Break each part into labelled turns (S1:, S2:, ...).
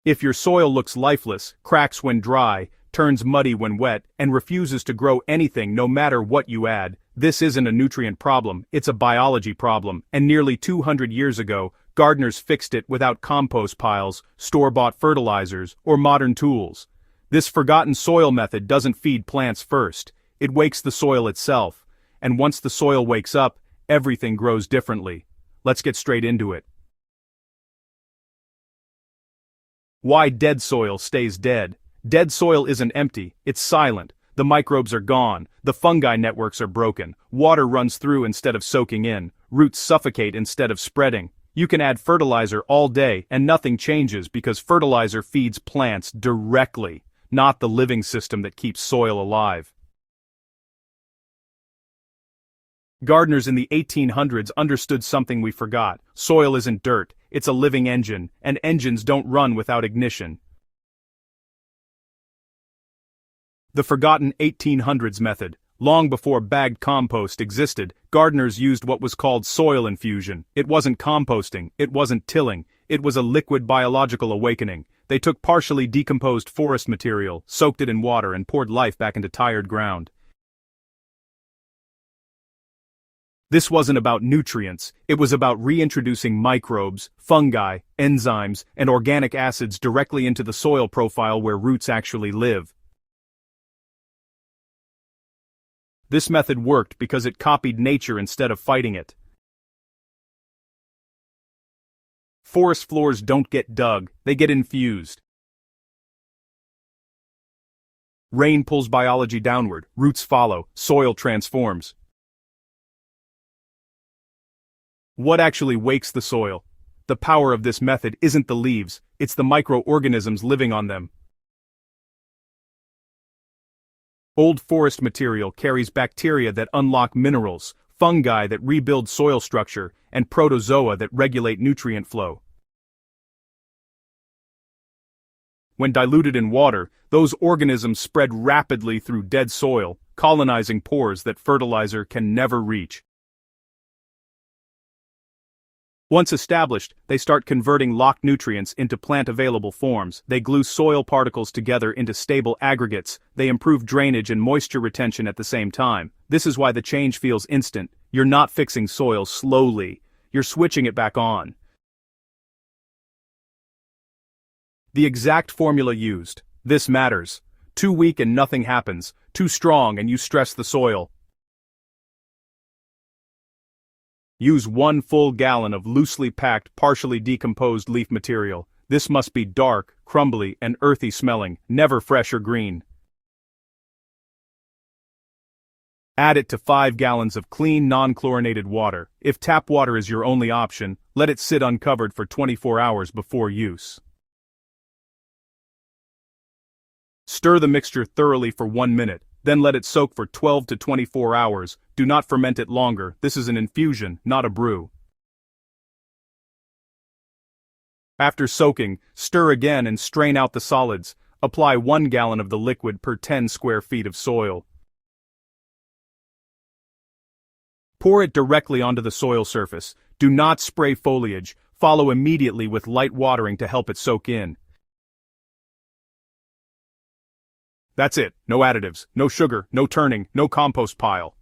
S1: If your soil looks lifeless, cracks when dry, turns muddy when wet, and refuses to grow anything no matter what you add, this isn't a nutrient problem, it's a biology problem, and nearly 200 years ago, gardeners fixed it without compost piles, store-bought fertilizers, or modern tools. This forgotten soil method doesn't feed plants first, it wakes the soil itself, and once the soil wakes up, everything grows differently. Let's get straight into it. Why dead soil stays dead. Dead soil isn't empty, it's silent. The microbes are gone, the fungi networks are broken, water runs through instead of soaking in, roots suffocate instead of spreading. You can add fertilizer all day and nothing changes because fertilizer feeds plants directly, not the living system that keeps soil alive. Gardeners in the 1800s understood something we forgot. Soil isn't dirt, it's a living engine, and engines don't run without ignition. The forgotten 1800s method. Long before bagged compost existed, gardeners used what was called soil infusion. It wasn't composting, it wasn't tilling, it was a liquid biological awakening. They took partially decomposed forest material, soaked it in water and poured life back into tired ground. This wasn't about nutrients, it was about reintroducing microbes, fungi, enzymes, and organic acids directly into the soil profile where roots actually live. This method worked because it copied nature instead of fighting it. Forest floors don't get dug, they get infused. Rain pulls biology downward, roots follow, soil transforms. What actually wakes the soil? The power of this method isn't the leaves, it's the microorganisms living on them. Old forest material carries bacteria that unlock minerals, fungi that rebuild soil structure, and protozoa that regulate nutrient flow. When diluted in water, those organisms spread rapidly through dead soil, colonizing pores that fertilizer can never reach. Once established, they start converting locked nutrients into plant-available forms. They glue soil particles together into stable aggregates. They improve drainage and moisture retention at the same time. This is why the change feels instant. You're not fixing soil slowly. You're switching it back on. The exact formula used. This matters. Too weak and nothing happens. Too strong and you stress the soil. Use 1 full gallon of loosely packed, partially decomposed leaf material. This must be dark, crumbly, and earthy smelling, never fresh or green. Add it to 5 gallons of clean, non-chlorinated water. If tap water is your only option, let it sit uncovered for 24 hours before use. Stir the mixture thoroughly for 1 minute. Then let it soak for 12 to 24 hours. Do not ferment it longer, this is an infusion, not a brew. After soaking, stir again and strain out the solids. Apply 1 gallon of the liquid per 10 square feet of soil. Pour it directly onto the soil surface. Do not spray foliage. Follow immediately with light watering to help it soak in. That's it, no additives, no sugar, no turning, no compost pile.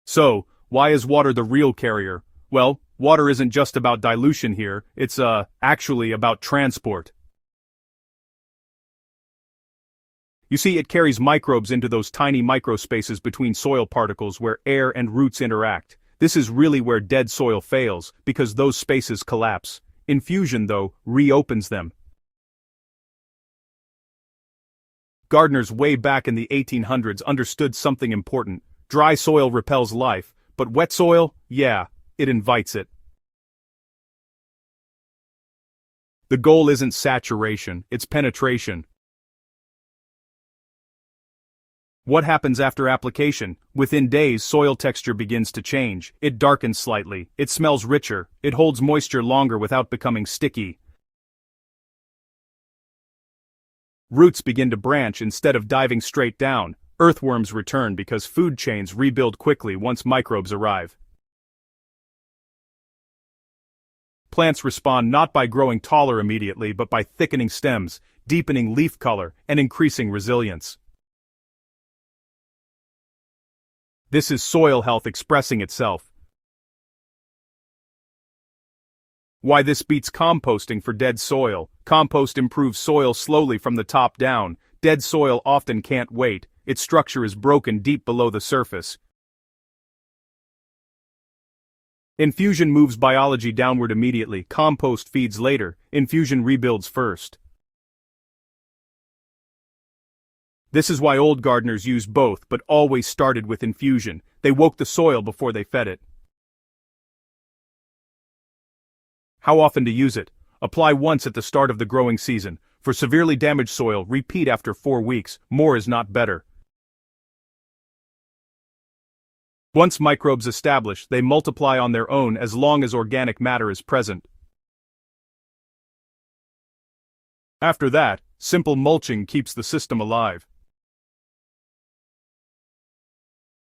S1: So, why is water the real carrier? Well, water isn't just about dilution here, it's actually about transport. You see, it carries microbes into those tiny microspaces between soil particles where air and roots interact. This is really where dead soil fails, because those spaces collapse. Infusion, though, reopens them. Gardeners way back in the 1800s understood something important. Dry soil repels life, but wet soil, yeah, it invites it. The goal isn't saturation, it's penetration. What happens after application? Within days, soil texture begins to change. It darkens slightly, it smells richer, it holds moisture longer without becoming sticky. Roots begin to branch instead of diving straight down. Earthworms return because food chains rebuild quickly once microbes arrive. Plants respond not by growing taller immediately but by thickening stems, deepening leaf color, and increasing resilience. This is soil health expressing itself. Why this beats composting for dead soil. Compost improves soil slowly from the top down. Dead soil often can't wait. Its structure is broken deep below the surface. Infusion moves biology downward immediately. Compost feeds later. Infusion rebuilds first. This is why old gardeners used both but always started with infusion. They woke the soil before they fed it. How often to use it? Apply once at the start of the growing season. For severely damaged soil, repeat after 4 weeks. More is not better. Once microbes establish, they multiply on their own as long as organic matter is present. After that, simple mulching keeps the system alive.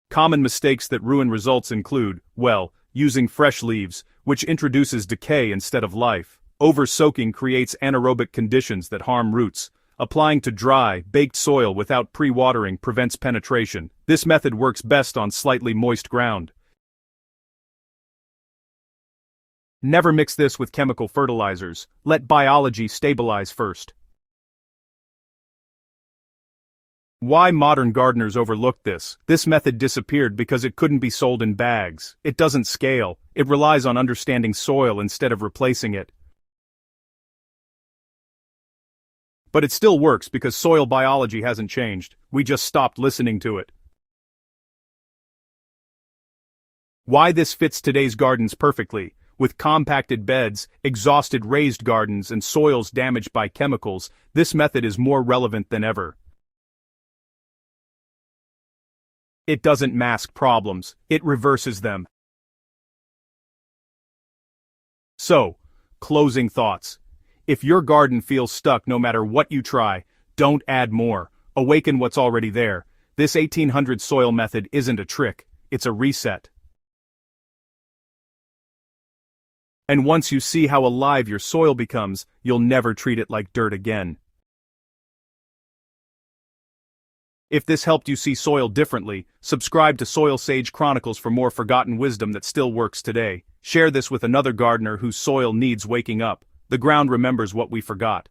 S1: Common mistakes that ruin results include, well, using fresh leaves, which introduces decay instead of life. Over-soaking creates anaerobic conditions that harm roots. Applying to dry, baked soil without pre-watering prevents penetration. This method works best on slightly moist ground. Never mix this with chemical fertilizers. Let biology stabilize first. Why modern gardeners overlooked this? This method disappeared because it couldn't be sold in bags. It doesn't scale. It relies on understanding soil instead of replacing it. But it still works because soil biology hasn't changed. We just stopped listening to it. Why this fits today's gardens perfectly. With compacted beds, exhausted raised gardens, and soils damaged by chemicals, this method is more relevant than ever. It doesn't mask problems, it reverses them. So, closing thoughts. If your garden feels stuck no matter what you try, don't add more. Awaken what's already there. This 1800 soil method isn't a trick, it's a reset. And once you see how alive your soil becomes, you'll never treat it like dirt again. If this helped you see soil differently, subscribe to Soilsage Chronicles for more forgotten wisdom that still works today. Share this with another gardener whose soil needs waking up. The ground remembers what we forgot.